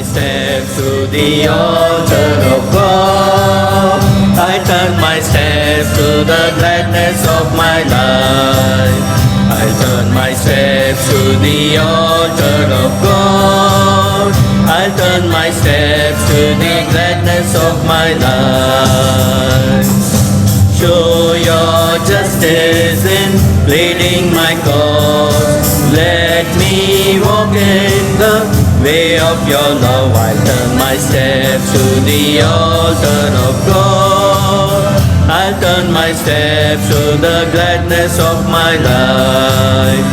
steps to the altar of God. I turn my steps to the gladness of my life. I turn my steps to the altar of God. I turn my steps to the gladness of my life. Show your justice in pleading my cause. Let me walk in the way of your love. I turn my steps to the altar of God. I'll turn my steps to the gladness of my life.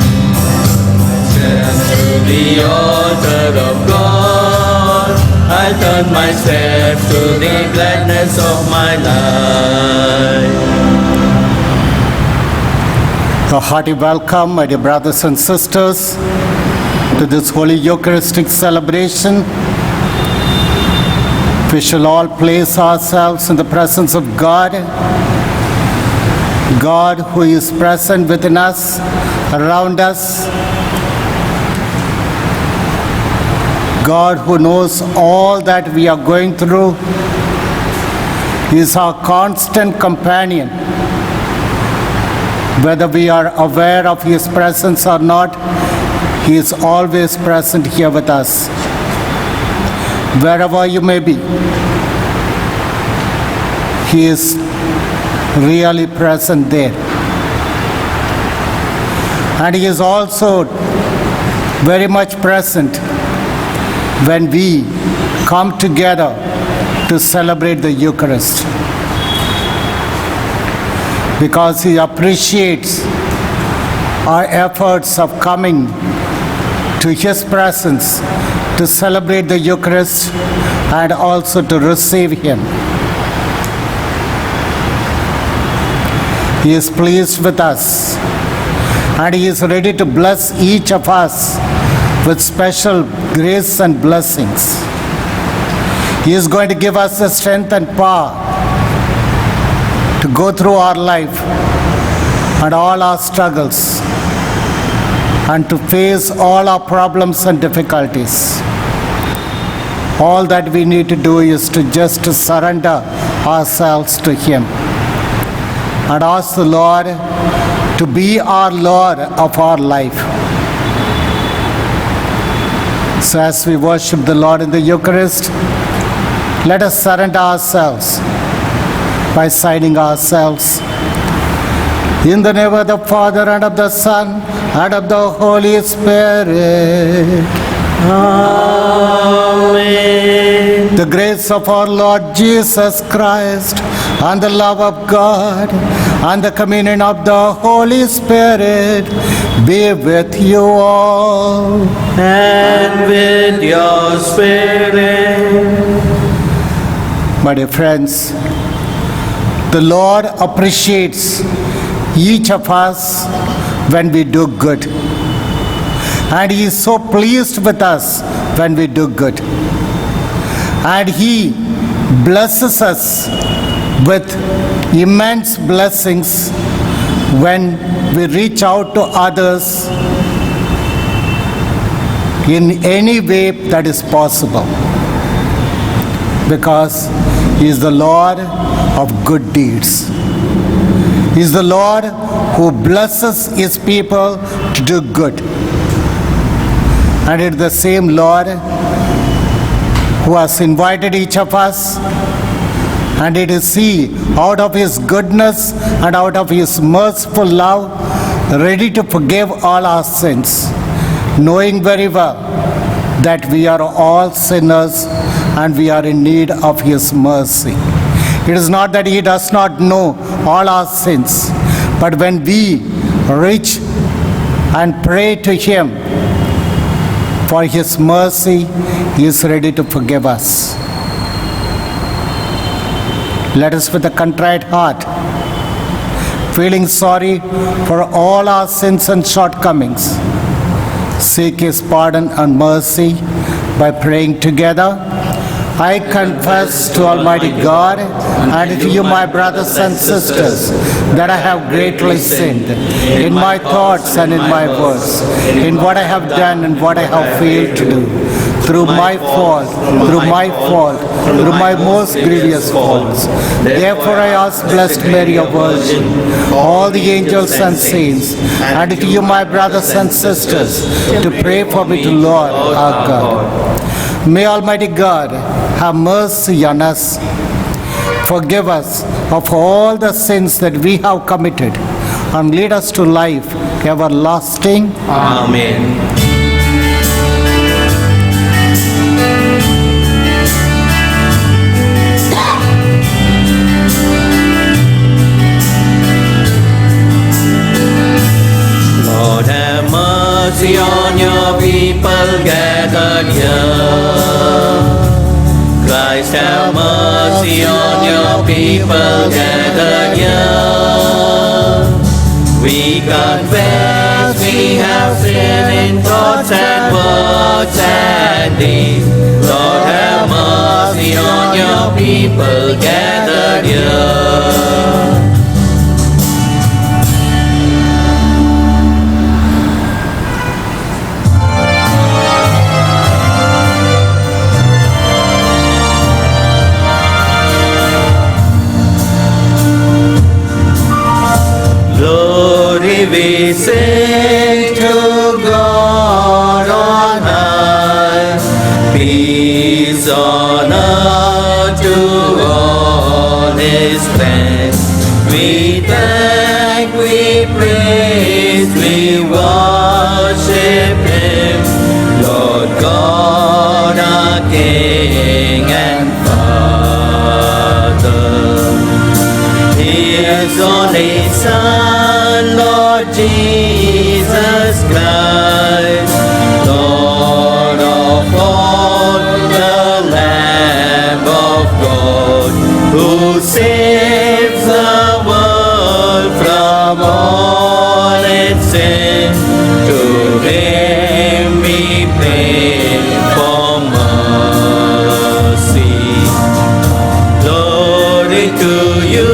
Steps to the altar of God. I'll turn my steps to the gladness of my life. A hearty welcome, my dear brothers and sisters, to this Holy Eucharistic celebration. We shall all place ourselves in the presence of God, God who is present within us, around us, God who knows all that we are going through. He is our constant companion. Whether we are aware of His presence or not, He is always present here with us. Wherever you may be, He is really present there. And He is also very much present when we come together to celebrate the Eucharist, because He appreciates our efforts of coming to His presence to celebrate the Eucharist and also to receive Him. He is pleased with us, and He is ready to bless each of us with special grace and blessings. He is going to give us the strength and power to go through our life and all our struggles and to face all our problems and difficulties. All that we need to do is to just surrender ourselves to Him and ask the Lord to be our Lord of our life. So as we worship the Lord in the Eucharist, let us surrender ourselves by signing ourselves. In the name of the Father, and of the Son, and of the Holy Spirit. Amen. The grace of our Lord Jesus Christ, and the love of God, and the communion of the Holy Spirit be with you all. And with your spirit. My dear friends, the Lord appreciates each of us when we do good. And He is so pleased with us when we do good. And He blesses us with immense blessings when we reach out to others in any way that is possible. Because He is the Lord of good deeds. He is the Lord who blesses His people to do good. And it is the same Lord who has invited each of us, and it is He, out of His goodness and out of His merciful love, ready to forgive all our sins, knowing very well that we are all sinners and we are in need of His mercy. It is not that He does not know all our sins, but when we reach and pray to Him for His mercy, He is ready to forgive us. Let us, with a contrite heart, feeling sorry for all our sins and shortcomings, seek His pardon and mercy by praying together. I confess to Almighty God and to you, my brothers and sisters, that I have greatly sinned in my thoughts and in my words, in what I have done and what I have failed to do, through my fault, through my most grievous faults. Therefore I ask Blessed Mary, a Virgin, all the angels and saints, and to you, my brothers and sisters, to pray for me to Lord our God. May Almighty God have mercy on us, forgive us of all the sins that we have committed, and lead us to life everlasting. Amen. Lord, have mercy on your people gathered here. Christ, have mercy on your people gathered here. We confess we have sinned in thoughts and words and deeds. Lord, have mercy on your people gathered here. Glory we sing to God on high, peace on earth to all His friends. We thank, we praise, we worship Him, Lord God our King and Father. His only Son, Lord Jesus Christ, Lord of all, the Lamb of God, who saves the world from all its sin. To Him we pray for mercy. Glory to you,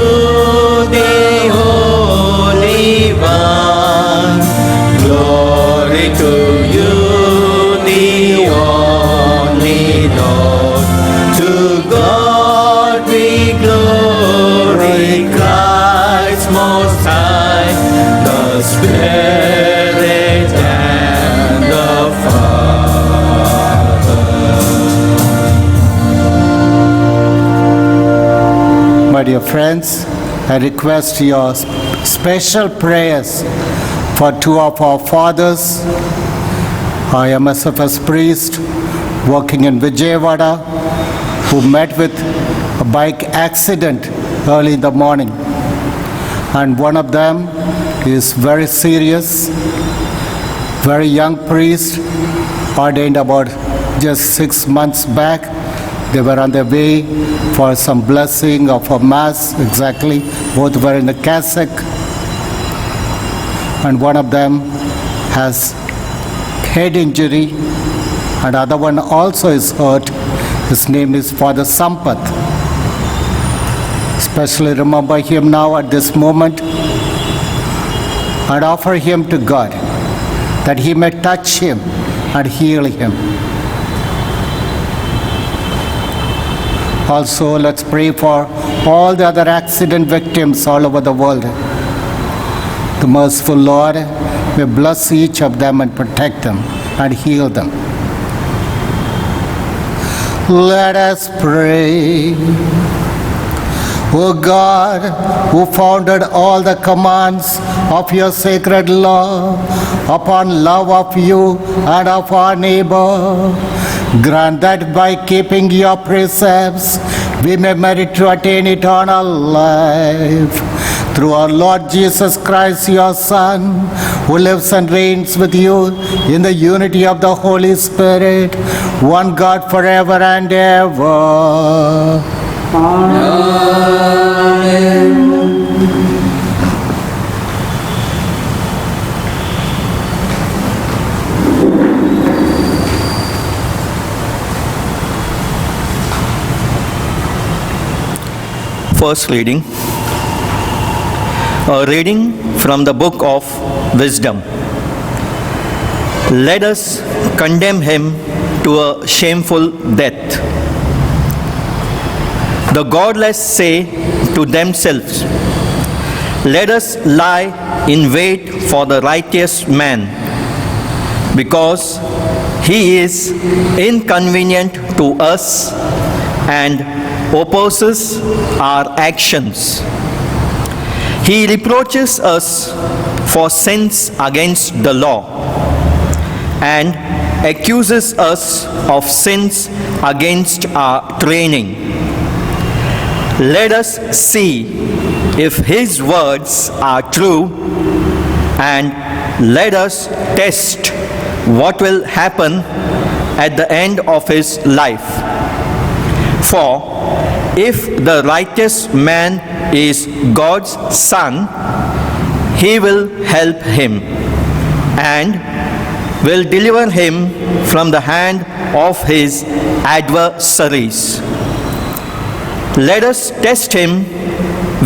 the Holy One. Glory to you, the only Lord. To God be glory, Christ most high, the Spirit and the Father. My dear friends, I request your special prayers for two of our fathers, our MSFS priest working in Vijayawada, who met with a bike accident early in the morning. And one of them is very serious, very young priest, ordained about just 6 months back. They were on their way for some blessing or for mass, exactly. Both were in a cassock. And one of them has head injury, and other one also is hurt. His name is Father Sampath. Especially remember him now at this moment and offer him to God, that He may touch him and heal him. Also, let's pray for all the other accident victims all over the world. The merciful Lord may bless each of them and protect them and heal them. Let us pray. O God, who founded all the commands of your sacred law upon love of you and of our neighbor, grant that by keeping your precepts we may merit to attain eternal life. Through our Lord Jesus Christ, your Son, who lives and reigns with you in the unity of the Holy Spirit, one God forever and ever. First reading. A reading from the book of Wisdom. Let us condemn him to a shameful death. The godless say to themselves, "Let us lie in wait for the righteous man, because he is inconvenient to us and opposes our actions. He reproaches us for sins against the law and accuses us of sins against our training. Let us see if his words are true, and let us test what will happen at the end of his life. For if the righteous man is God's son, he will help him and will deliver him from the hand of his adversaries. Let us test him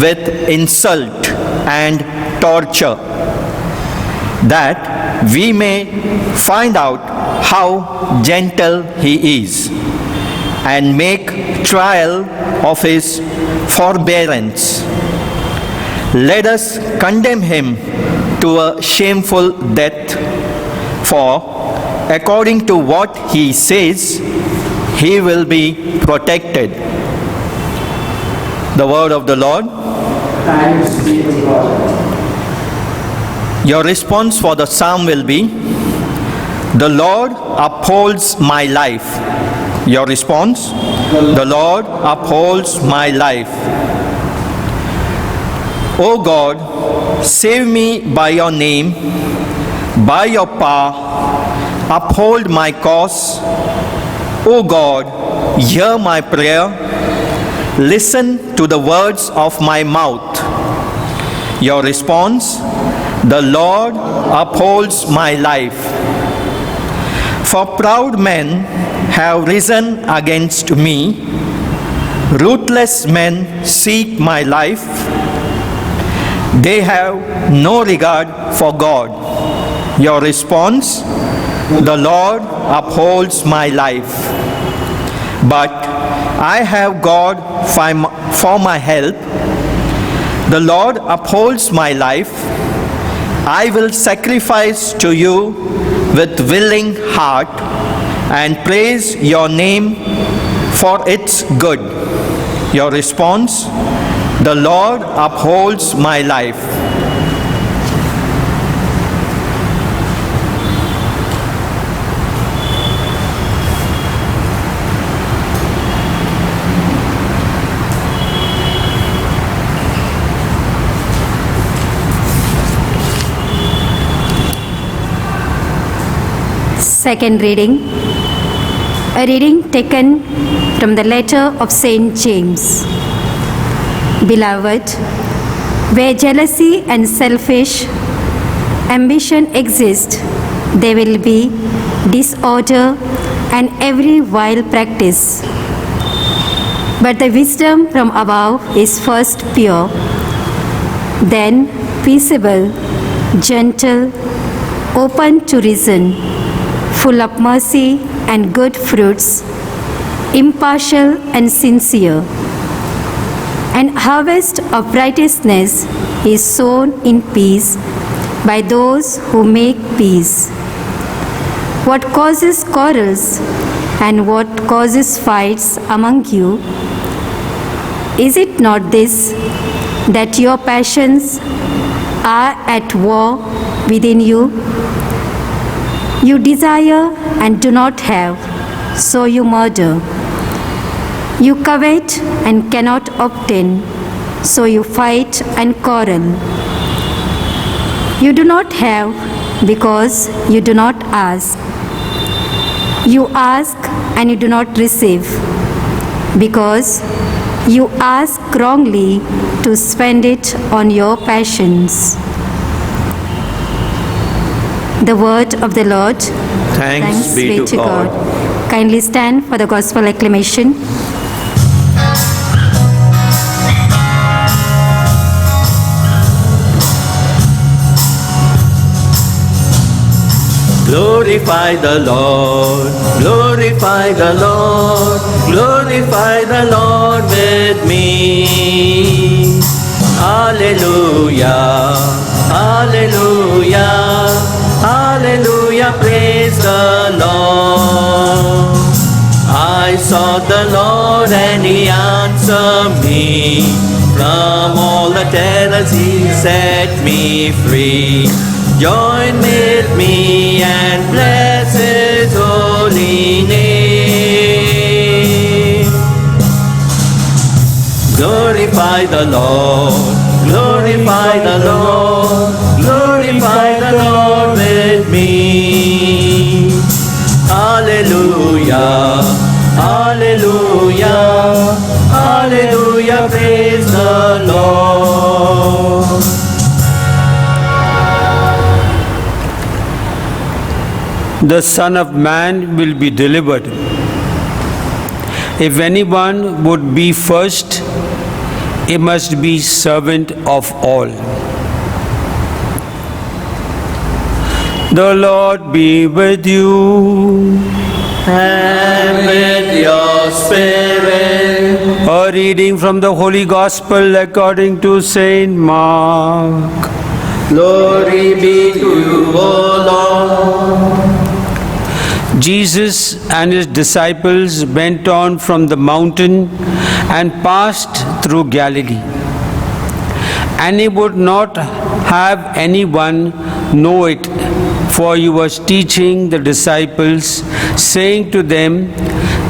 with insult and torture, that we may find out how gentle he is, and make trial of his forbearance. Let us condemn him to a shameful death, for according to what he says, he will be protected." The word of the Lord. Thanks be to God. Your response for the psalm will be, "The Lord upholds my life." Your response, "The Lord upholds my life." O God, save me by your name, by your power, uphold my cause. O God, hear my prayer. Listen to the words of my mouth. Your response, "The Lord upholds my life." For proud men have risen against me. Ruthless men seek my life. They have no regard for God. Your response, "The Lord upholds my life." But I have God for my help. The Lord upholds my life. I will sacrifice to you with willing heart and praise your name for its good. Your response, "The Lord upholds my life." Second reading, a reading taken from the letter of Saint James. Beloved, where jealousy and selfish ambition exist, there will be disorder and every vile practice. But the wisdom from above is first pure, then peaceable, gentle, open to reason, full of mercy and good fruits, impartial and sincere. An harvest of righteousness is sown in peace by those who make peace. What causes quarrels and what causes fights among you? Is it not this, that your passions are at war within you? You desire and do not have, so you murder. You covet and cannot obtain, so you fight and quarrel. You do not have because you do not ask. You ask and you do not receive, because you ask wrongly to spend it on your passions. The word of the Lord. Thanks be to God. Kindly stand for the gospel acclamation. Glorify the Lord, glorify the Lord, glorify the Lord with me. Hallelujah, hallelujah, hallelujah, praise the Lord. I sought the Lord and He answered me. From all the terrors He set me free. Join with me and bless His holy name. Glorify the Lord, glorify the Lord, glorify the Lord with me. Hallelujah, hallelujah, hallelujah, praise the Lord. The Son of Man will be delivered. If anyone would be first, he must be servant of all. The Lord be with you. And with your spirit. A reading from the Holy Gospel according to Saint Mark. Glory be to you, O Lord. Jesus and his disciples went on from the mountain and passed through Galilee. And he would not have anyone know it, for he was teaching the disciples, saying to them,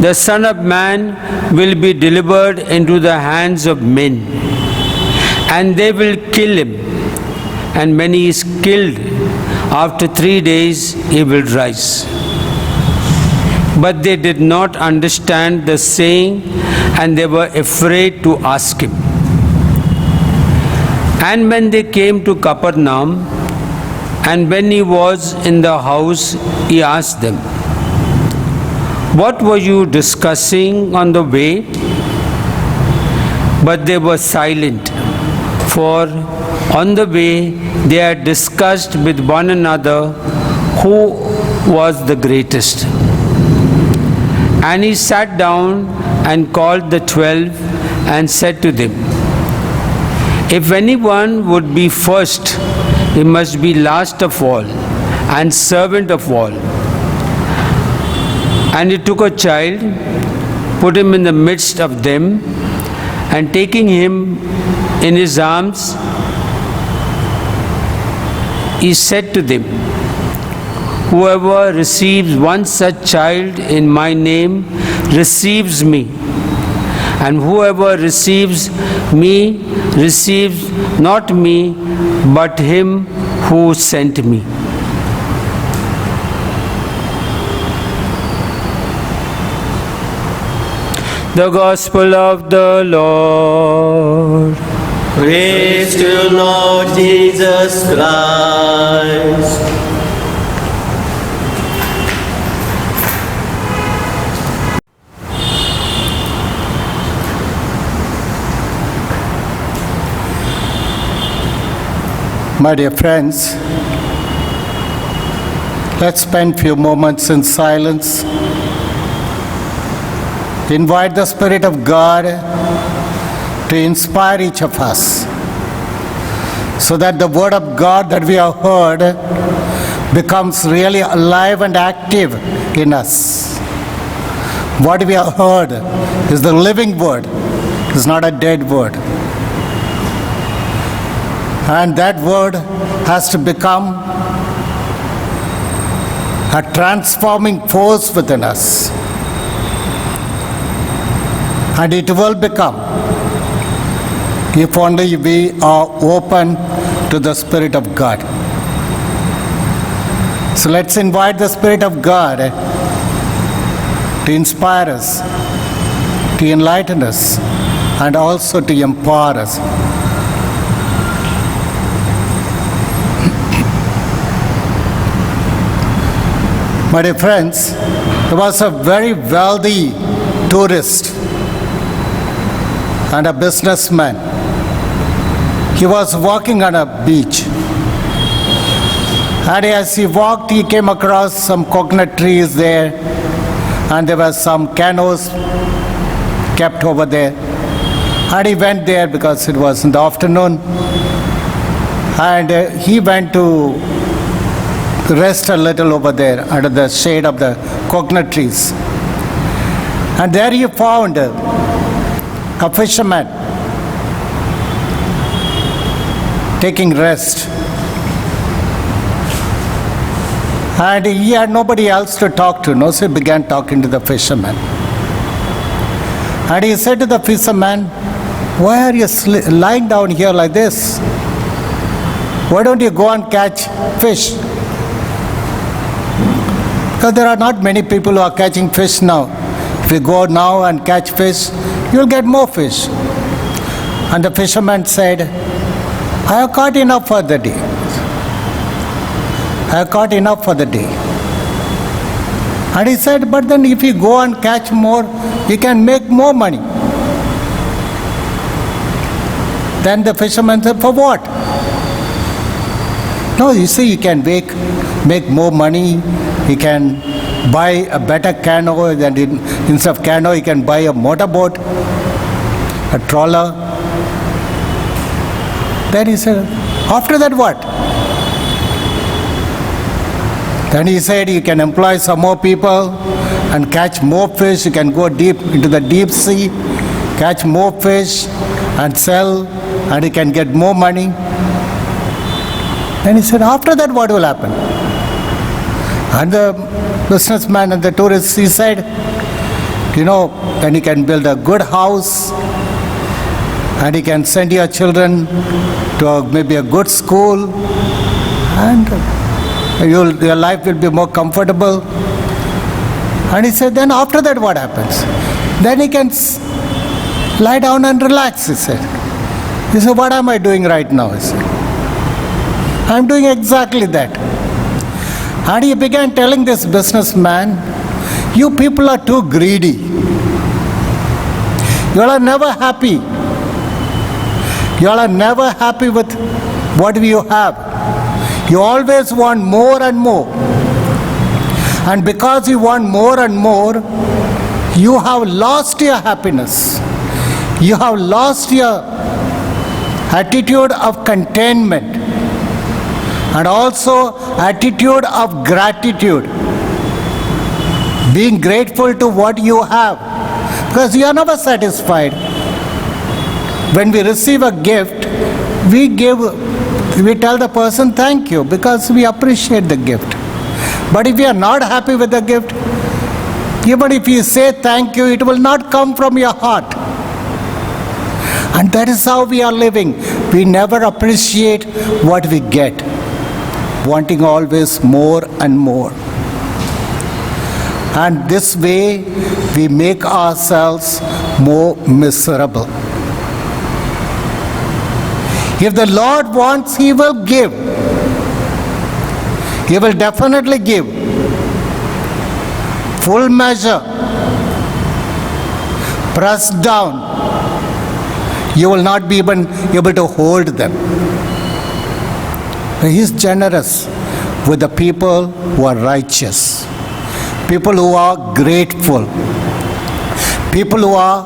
"The Son of Man will be delivered into the hands of men, and they will kill him. And when he is killed, after 3 days he will rise." But they did not understand the saying, and they were afraid to ask him. And when they came to Capernaum, and when he was in the house, he asked them, "What were you discussing on the way?" But they were silent, for on the way they had discussed with one another who was the greatest. And he sat down and called the 12 and said to them, "If anyone would be first, he must be last of all and servant of all." And he took a child, put him in the midst of them, and taking him in his arms, he said to them, "Whoever receives one such child in my name receives me, and whoever receives me receives not me, but him who sent me." The Gospel of the Lord. Praise to you, Lord Jesus Christ. My dear friends, let's spend few moments in silence. Invite the Spirit of God to inspire each of us, so that the Word of God that we have heard becomes really alive and active in us. What we have heard is the living Word, it's not a dead Word. And that Word has to become a transforming force within us. And it will become, if only we are open to the Spirit of God. So let's invite the Spirit of God to inspire us, to enlighten us, and also to empower us. My dear friends, there was a very wealthy tourist and a businessman. He was walking on a beach, And as he walked, he came across some coconut trees there, and there were some canoes kept over there. And he went there because it was in the afternoon. And he went to rest a little over there under the shade of the coconut trees. And there he found a fisherman taking rest. And he had nobody else to talk to, so he began talking to the fisherman. And he said to the fisherman, "Why are you lying down here like this? Why don't you go and catch fish?" Because there are not many people who are catching fish now. If you go now and catch fish, you'll get more fish. And the fisherman said, "I have caught enough for the day. I have caught enough for the day." And he said, "But then if you go and catch more, you can make more money." Then the fisherman said, "For what?" "No, you see, you can make more money. You can buy a better canoe, and instead of canoe, you can buy a motorboat, a trawler." Then he said, "After that what?" Then he said, "You can employ some more people and catch more fish. You can go deep into the deep sea, catch more fish and sell, and you can get more money." Then he said, "After that what will happen?" And the businessman and the tourist, he said, "Then you can build a good house, and you can send your children to maybe a good school, and your life will be more comfortable." And he said, "Then after that what happens?" "Then he can lie down and relax," he said. He said, "What am I doing right now?" He said, "I'm doing exactly that." And he began telling this businessman, "You people are too greedy. You all are never happy. You all are never happy with what you have. You always want more and more. And because you want more and more, you have lost your happiness. You have lost your attitude of contentment, and also attitude of gratitude, being grateful to what you have, because you are never satisfied. When we receive a gift, we tell the person thank you because we appreciate the gift. But if you are not happy with the gift, even if you say thank you, it will not come from your heart. And that is how we are living. We never appreciate what we get, wanting always more and more. And this way, we make ourselves more miserable. If the Lord wants, He will give. He will definitely give. Full measure. Pressed down. You will not be even able to hold them. He is generous with the people who are righteous, people who are grateful, people who are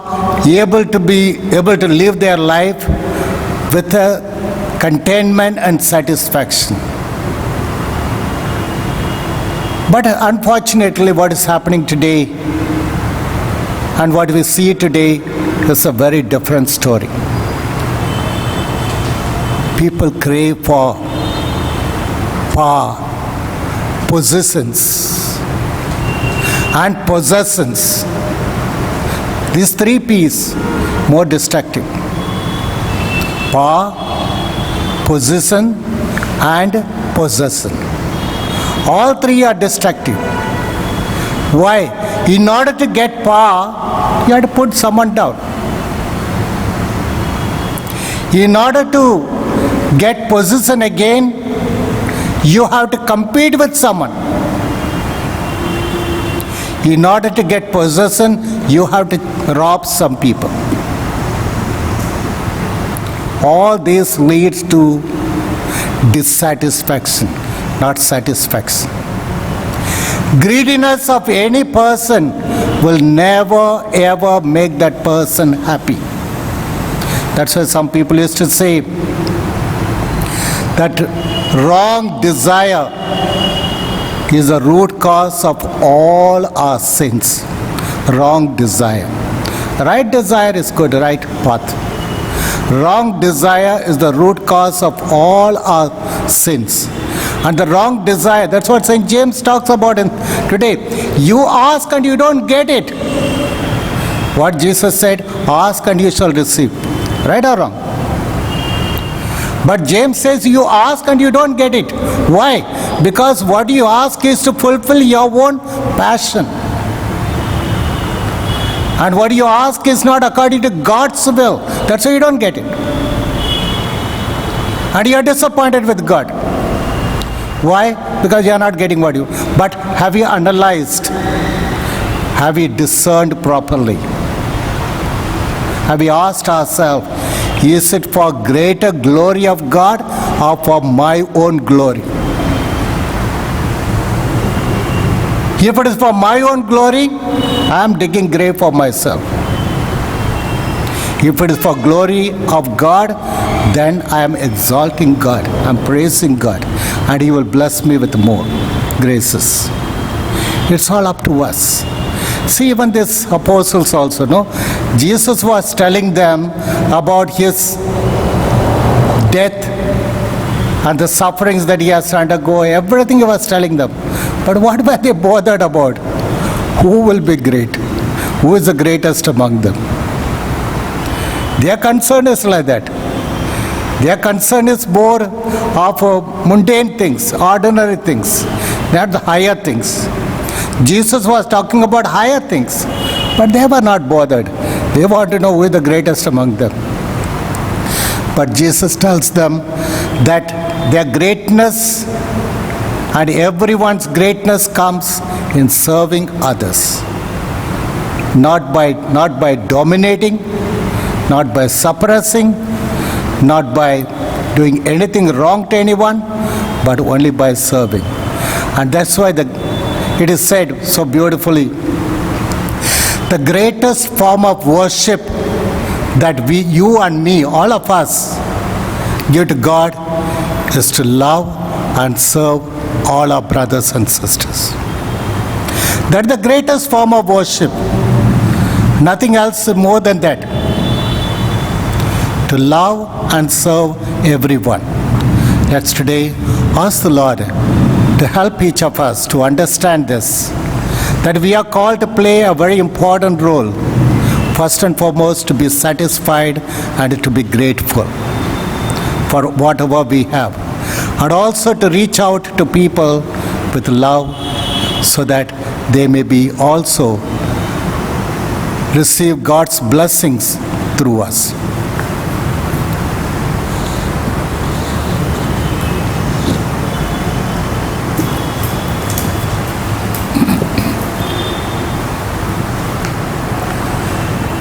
able to live their life with a contentment and satisfaction. But unfortunately, what is happening today and what we see today is a very different story. People crave for power, positions, and possessions. These three P's, more destructive. Power, position, and possession. All three are destructive. Why? In order to get power, you have to put someone down. In order to get position again, you have to compete with someone. In order to get possession, you have to rob some people. All this leads to dissatisfaction. not satisfaction. Greediness of any person will never ever make that person happy. That's why some people used to say that wrong desire is the root cause of all our sins. Wrong desire. Right desire is good, right path. Wrong desire is the root cause of all our sins. And the wrong desire, that's what St. James talks about in today. You ask and you don't get it. What Jesus said, ask and you shall receive. Right or wrong? But James says you ask and you don't get it. Why? Because what you ask is to fulfill your own passion. And what you ask is not according to God's will. That's why you don't get it. And you are disappointed with God. Why? Because you are not getting what you... But have you analyzed? Have you discerned properly? Have we asked ourselves, is it for greater glory of God or for my own glory? If it is for my own glory, I am digging grave for myself. If it is for glory of God, then I am exalting God, I am praising God, and He will bless me with more graces. It's all up to us. See, even these apostles also, no? Jesus was telling them about His death and the sufferings that He has to undergo. Everything He was telling them. But what were they bothered about? Who will be great? Who is the greatest among them? Their concern is like that. Their concern is more of mundane things, ordinary things, not the higher things. Jesus was talking about higher things, but they were not bothered. They want to know who is the greatest among them. But Jesus tells them that their greatness and everyone's greatness comes in serving others. Not by dominating, not by suppressing, not by doing anything wrong to anyone, but only by serving. And that's why it is said so beautifully, the greatest form of worship that you and me, all of us, give to God is to love and serve all our brothers and sisters. That's the greatest form of worship. Nothing else more than that. To love and serve everyone. Let's today ask the Lord to help each of us to understand this, that we are called to play a very important role. First and foremost, to be satisfied and to be grateful for whatever we have. And also to reach out to people with love so that they may be also receive God's blessings through us.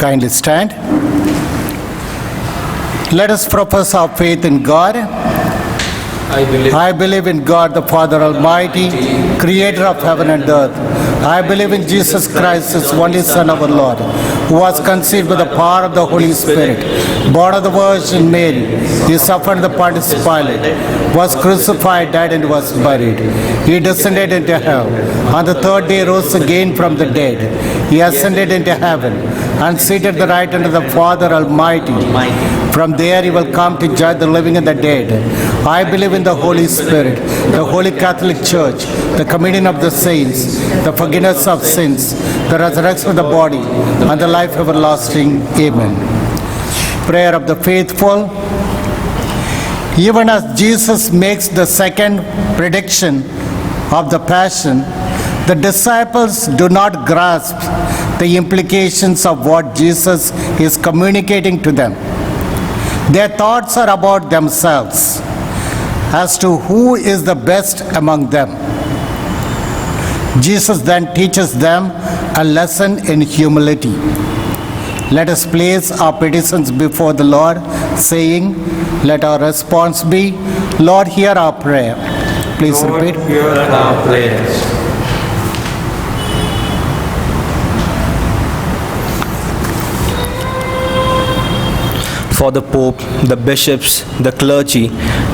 Kindly stand. Let us profess our faith in God. I believe in God, the Father Almighty, creator of heaven and earth. I believe in Jesus Christ, His only Son, our Lord, who was conceived by the power of the Holy Spirit, born of the Virgin Mary. He suffered the Pontius Pilate, was crucified, died, and was buried. He descended into hell. On the third day rose again from the dead. He ascended into heaven and seated the right hand of the Father Almighty. From there He will come to judge the living and the dead. I believe in the Holy Spirit, the Holy Catholic Church, the communion of the saints, the forgiveness of sins, the resurrection of the body, and the life everlasting. Amen. Prayer of the faithful. Even as Jesus makes the second prediction of the Passion, the disciples do not grasp the implications of what Jesus is communicating to them. Their thoughts are about themselves as to who is the best among them. Jesus then teaches them a lesson in humility. Let us place our petitions before the Lord, saying, let our response be, Lord, hear our prayer. Please Lord, repeat. hear our prayers. For the Pope, the bishops, the clergy,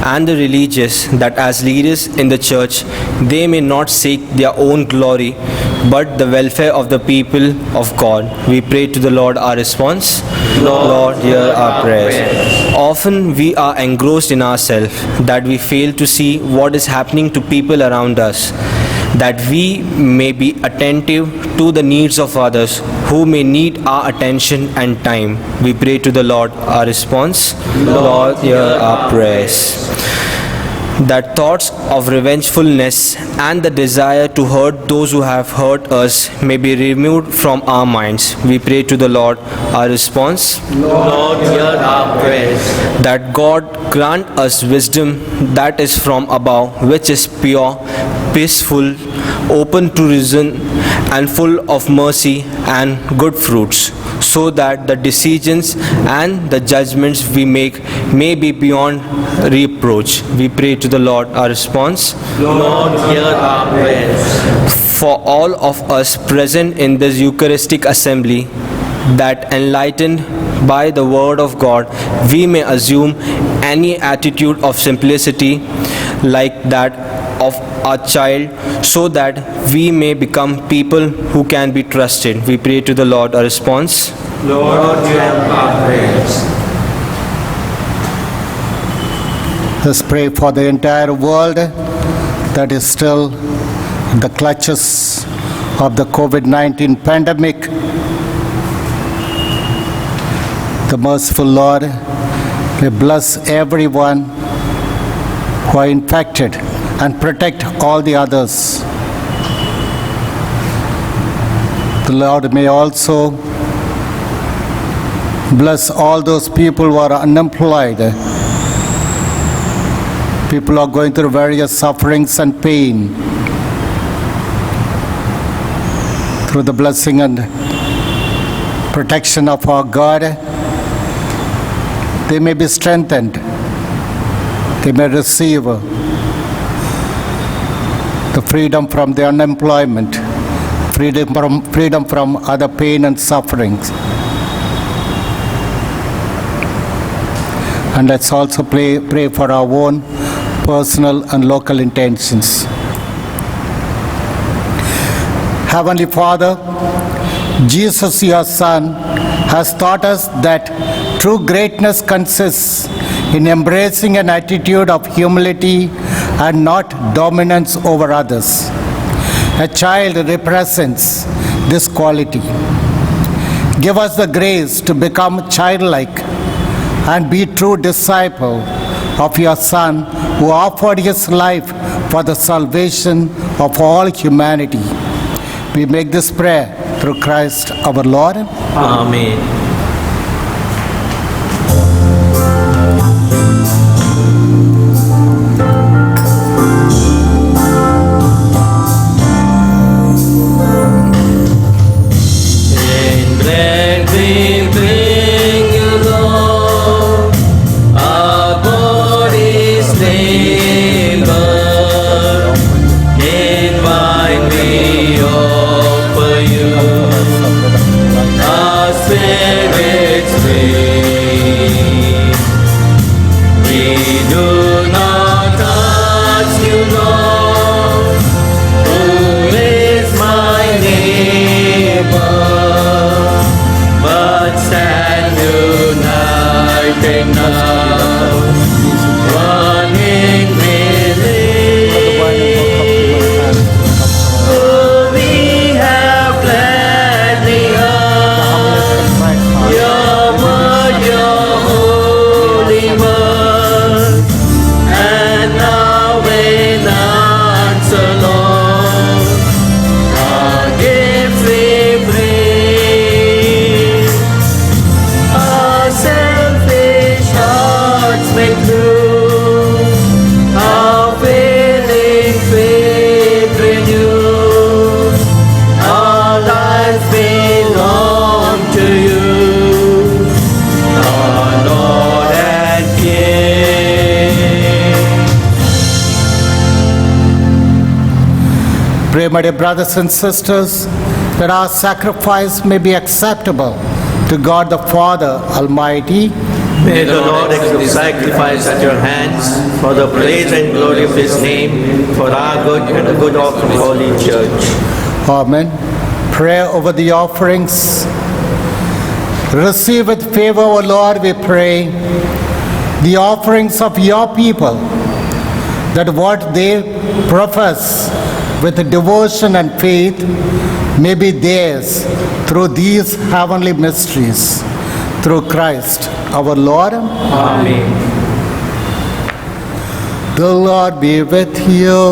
and the religious, that as leaders in the Church, they may not seek their own glory, but the welfare of the people of God. We pray to the Lord our response. Lord, hear our prayers. Often we are engrossed in ourselves, that we fail to see what is happening to people around us, that we may be attentive to the needs of others who may need our attention and time. We pray to the Lord our response. Lord, hear our prayers. That thoughts of revengefulness and the desire to hurt those who have hurt us may be removed from our minds. We pray to the Lord our response. Lord, hear our prayers. That God grant us wisdom that is from above, which is pure, peaceful, open to reason, and full of mercy and good fruits, so that the decisions and the judgments we make may be beyond reproach. We pray to the Lord our response. Lord, hear our prayers. For all of us present in this Eucharistic assembly, that enlightened by the word of God, we may assume any attitude of simplicity like that of a child, so that we may become people who can be trusted. We pray to the Lord our response. Lord, hear our prayers. Let's pray for the entire world that is still in the clutches of the COVID-19 pandemic. The merciful Lord may bless everyone who are infected and protect all the others. The Lord may also bless all those people who are unemployed. People are going through various sufferings and pain. Through the blessing and protection of our God, they may be strengthened. They may receive the freedom from the unemployment, freedom from other pain and sufferings. And let's also pray for our own personal and local intentions. Heavenly Father, Jesus, your Son, has taught us that true greatness consists in embracing an attitude of humility and not dominance over others. A child represents this quality. Give us the grace to become childlike and be true disciple of your Son, who offered his life for the salvation of all humanity. We make this prayer through Christ our Lord. Amen. Spirit. Pray, my dear brothers and sisters, that our sacrifice may be acceptable to God the Father Almighty. May the Lord accept the sacrifice at your hands for the praise and glory of His name, for our good and the good of the Holy Church. Amen. Prayer over the offerings. Receive with favor, O Lord, we pray, the offerings of your people, that what they profess with devotion and faith may be theirs through these heavenly mysteries. Through Christ our Lord. Amen. The Lord be with you.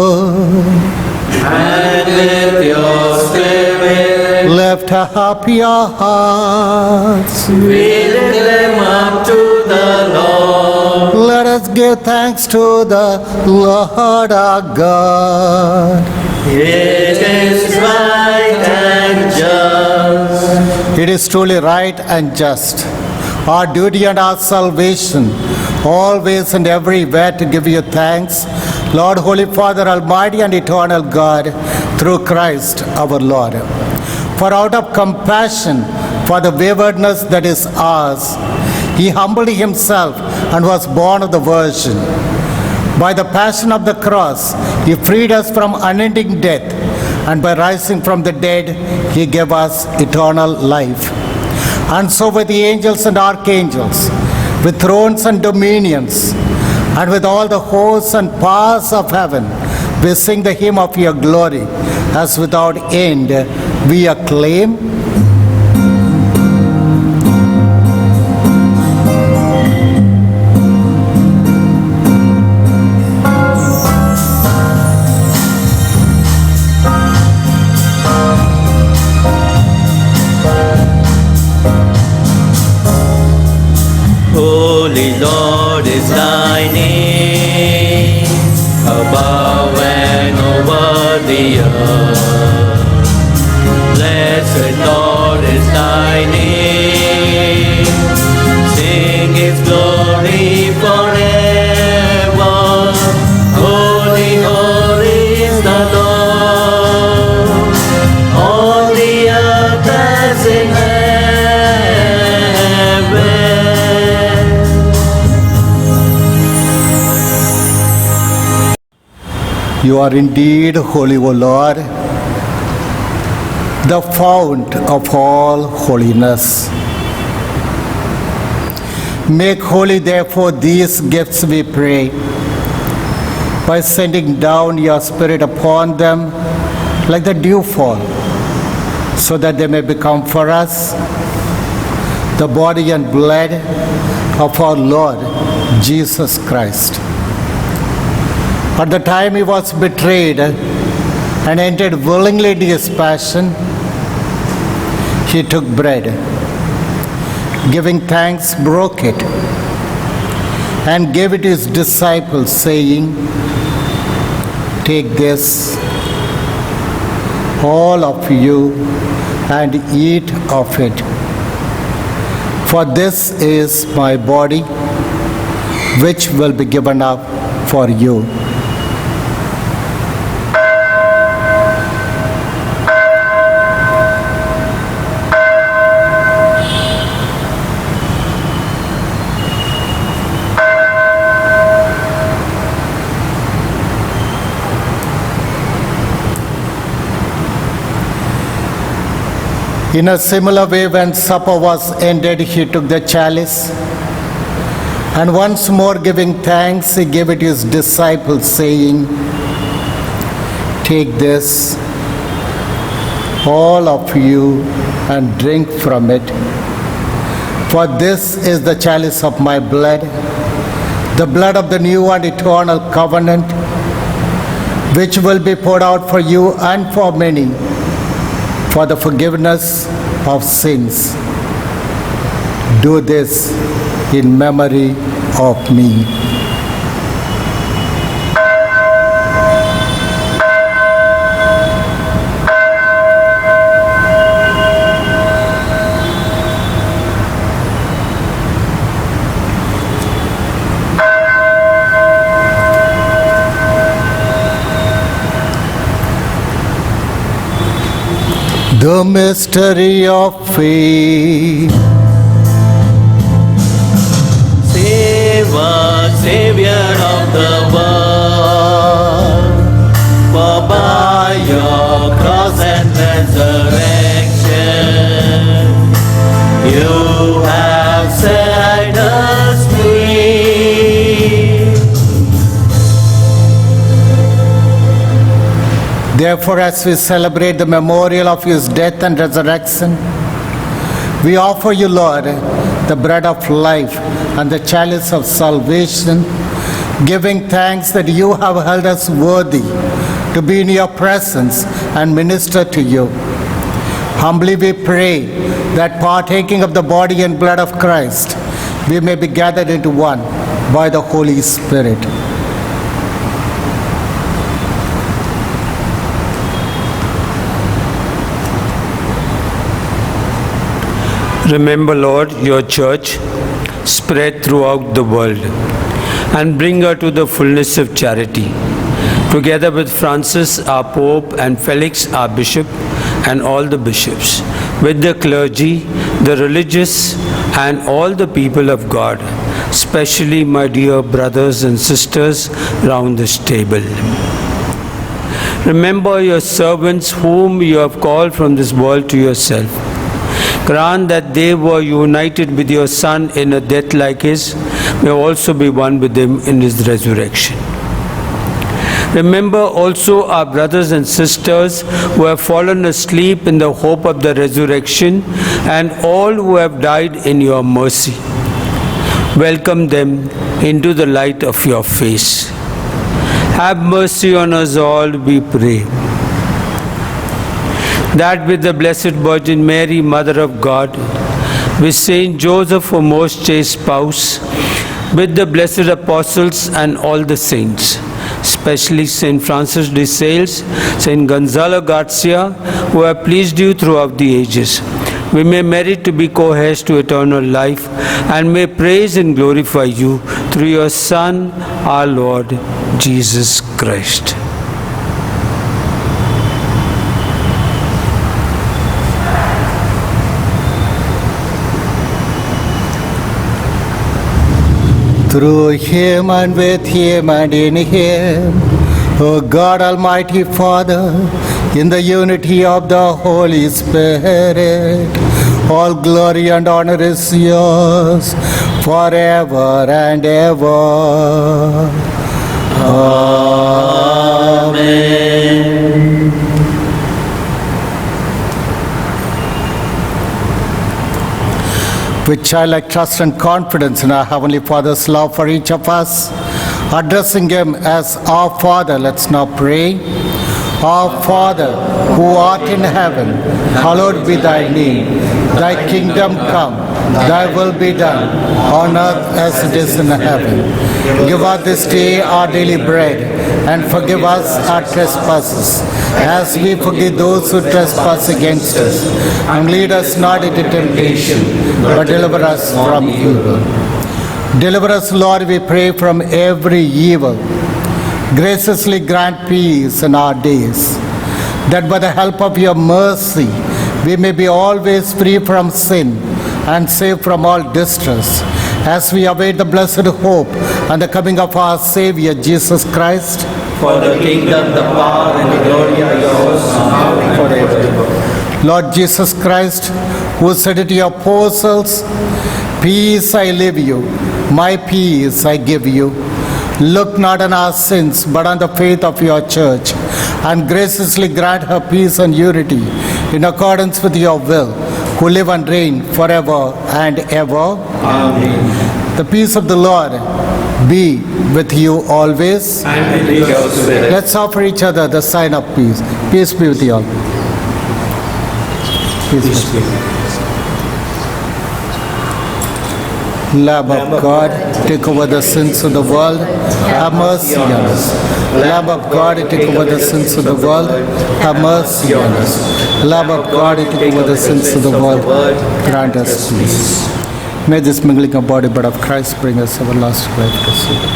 And with your spirit, Lift up your hearts. we lift them up to the Lord. Let us give thanks to the Lord our God. It is right and just. It is truly right and just, our duty and our salvation, always and everywhere to give you thanks, Lord, Holy Father, Almighty and Eternal God, through Christ our Lord. For out of compassion for the waywardness that is ours, He humbled Himself and was born of the Virgin. By the passion of the cross, He freed us from unending death, and by rising from the dead, He gave us eternal life. And so with the angels and archangels, with thrones and dominions, and with all the hosts and powers of heaven, we sing the hymn of your glory, as without end we acclaim. Holy Lord is thy name, above and over the earth. Blessed Lord is thy name, sing His glory forever. Holy, holy is the Lord, on the earth as in heaven. You are indeed holy, O Lord, the fount of all holiness. Make holy, therefore, these gifts, we pray, by sending down your Spirit upon them like the dewfall, so that they may become for us the body and blood of our Lord Jesus Christ. At the time He was betrayed and entered willingly into His passion, He took bread, giving thanks, broke it, and gave it to His disciples, saying, "Take this, all of you, and eat of it. For this is my body, which will be given up for you." In a similar way, when supper was ended, He took the chalice, and once more giving thanks, He gave it to His disciples, saying, "Take this, all of you, and drink from it. For this is the chalice of my blood, the blood of the new and eternal covenant, which will be poured out for you and for many, for the forgiveness of sins. Do this in memory of me." The mystery of faith. Save us, Savior of the world, for by your cross and resurrection, you have set us free. Therefore, as we celebrate the memorial of his death and resurrection, we offer you, Lord, the bread of life and the chalice of salvation, giving thanks that you have held us worthy to be in your presence and minister to you. Humbly we pray that partaking of the body and blood of Christ, we may be gathered into one by the Holy Spirit. Remember, Lord, your church spread throughout the world and bring her to the fullness of charity. Together with Francis, our Pope, and Felix, our Bishop, and all the bishops, with the clergy, the religious, and all the people of God, especially my dear brothers and sisters round this table. Remember your servants whom you have called from this world to yourself. Grant that they were united with your Son in a death like his, may also be one with him in his resurrection. Remember also our brothers and sisters who have fallen asleep in the hope of the resurrection, and all who have died in your mercy. Welcome them into the light of your face. Have mercy on us all, we pray, that with the Blessed Virgin Mary, Mother of God, with Saint Joseph, her most chaste spouse, with the blessed apostles and all the saints, especially Saint Francis de Sales, Saint Gonzalo Garcia, who have pleased you throughout the ages, we may merit to be co-heirs to eternal life, and may praise and glorify you through your Son, our Lord, Jesus Christ. Through him and with him and in him, O God Almighty Father, in the unity of the Holy Spirit, all glory and honor is yours forever and ever. Amen. With childlike trust and confidence in our Heavenly Father's love for each of us, addressing him as our Father, let's now pray. Our Father, who art in heaven, hallowed be thy name. Thy kingdom come, thy will be done, on earth as it is in heaven. Give us this day our daily bread, and forgive us our trespasses, as we forgive those who trespass against us. And lead us not into temptation, but deliver us from evil. Deliver us, Lord, we pray, from every evil. Graciously grant peace in our days, that by the help of your mercy we may be always free from sin and safe from all distress, as we await the blessed hope and the coming of our Savior, Jesus Christ. For the kingdom, the power, and the glory are yours, now and forever. Lord Jesus Christ, who said to your apostles, "Peace I leave you, my peace I give you," look not on our sins, but on the faith of your church, and graciously grant her peace and unity in accordance with your will, who live and reign forever and ever. Amen. The peace of the Lord be with you always. And with your spirit. Let's offer each other the sign of peace. Peace be with you all. Peace be with you. Lamb of God, take over the sins of the world, have mercy on us. Lamb of God, take over the sins of the world, have mercy on us. Lamb of God, take over the sins of the world, grant us peace. May this mingling of body blood of Christ bring us everlasting life. Receive it.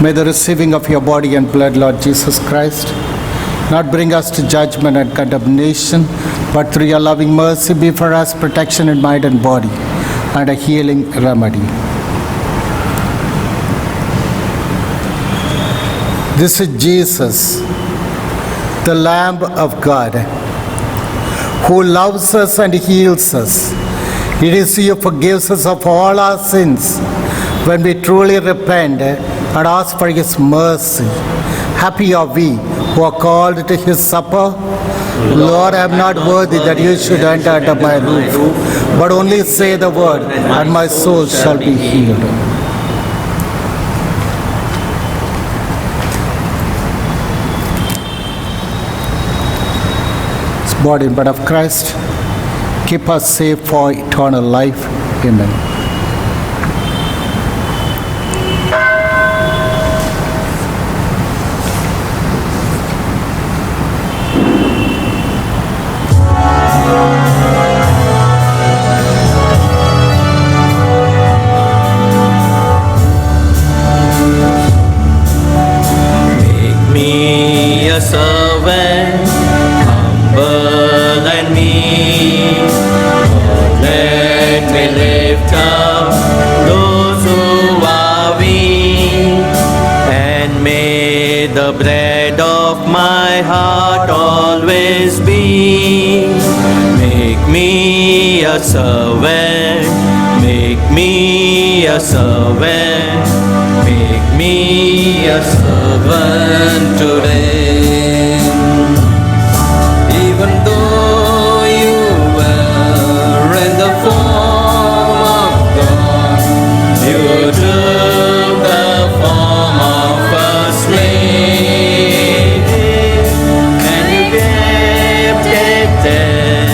May the receiving of your body and blood, Lord Jesus Christ, not bring us to judgment and condemnation, but through your loving mercy be for us protection in mind and body and a healing remedy. This is Jesus, the Lamb of God, who loves us and heals us. It is He who forgives us of all our sins when we truly repent and ask for His mercy. Happy are we who are called to His supper. Lord, I am not worthy that you should enter under my roof, but only say the word, and my soul shall be healed. Body and blood of Christ, keep us safe for eternal life. Amen. Make me a servant, humble and meek. Lord, let me lift up those who are weak, and may the bread of my heart always be. Make me a servant, make me a servant, make me a servant today. Even though you were in the form of God, you took the form of a slave, and you kept it there,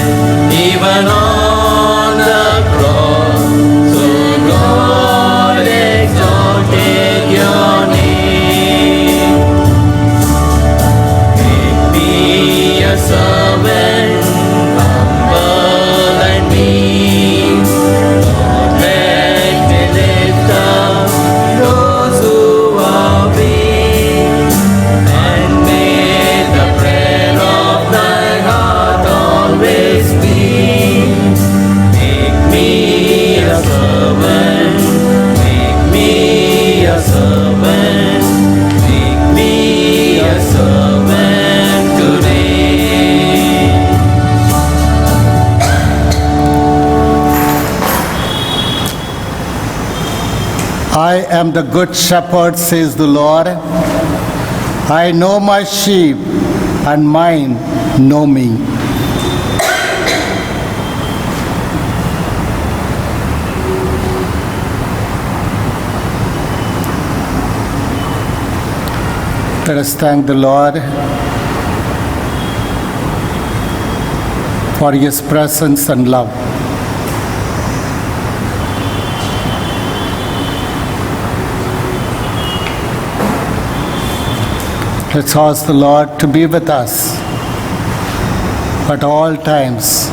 even on the cross. So God exalted your name. Make me a servant, humble and meek. Lord, let me lift up those who are weak, and may the prayer of thy heart always be. Make me a servant, make me a servant, make me a servant today. I am the good shepherd, says the Lord. I know my sheep, and mine know me. Let us thank the Lord for His presence and love. Let's ask the Lord to be with us at all times,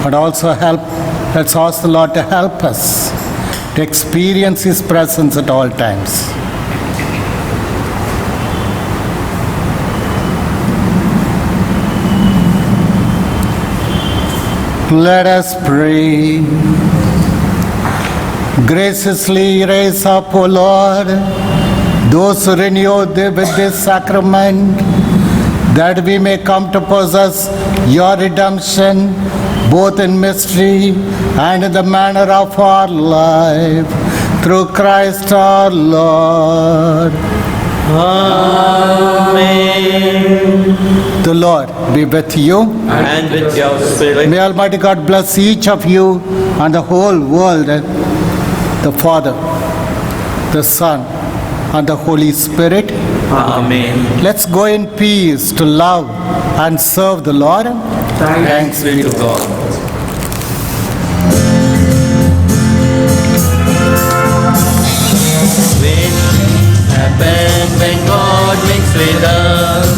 but also let's ask the Lord to help us to experience His presence at all times. Let us pray. Graciously raise up, O Lord, those who renew with this sacrament, that we may come to possess your redemption, both in mystery and in the manner of our life, through Christ our Lord. Amen. The Lord be with you. And with your spirit. May Almighty God bless each of you and the whole world, the Father, the Son, and the Holy Spirit. Amen. Let's go in peace to love and serve the Lord. Thanks be to God. When God makes with us,